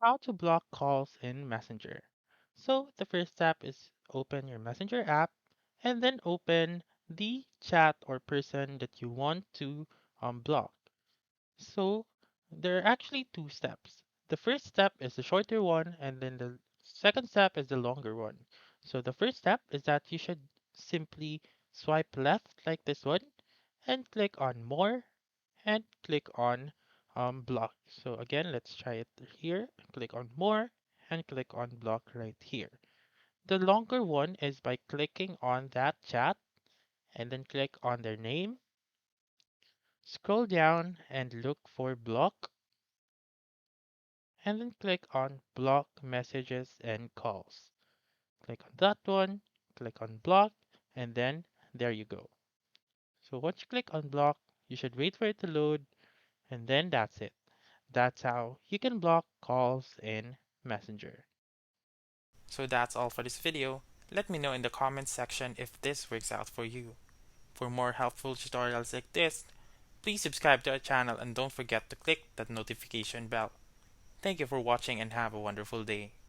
How to block calls in Messenger. So the first step is open your Messenger app and then open the chat or person that you want to block. So there are actually two steps. The first step is the shorter one, and then the second step is the longer one. So the first step is that you should simply swipe left like this one and click on more and click on block. So again, let's try it here. Click on more and click on block right here. The longer one is by clicking on that chat and then click on their name, scroll down and look for block, and then click on block messages and calls. Click on that one, click on block, and then there you go. So once you click on block, you should wait for it to load, and then that's it. That's how you can block calls in Messenger. So that's all for this video. Let me know in the comments section if this works out for you. For more helpful tutorials like this, please subscribe to our channel and don't forget to click that notification bell. Thank you for watching and have a wonderful day.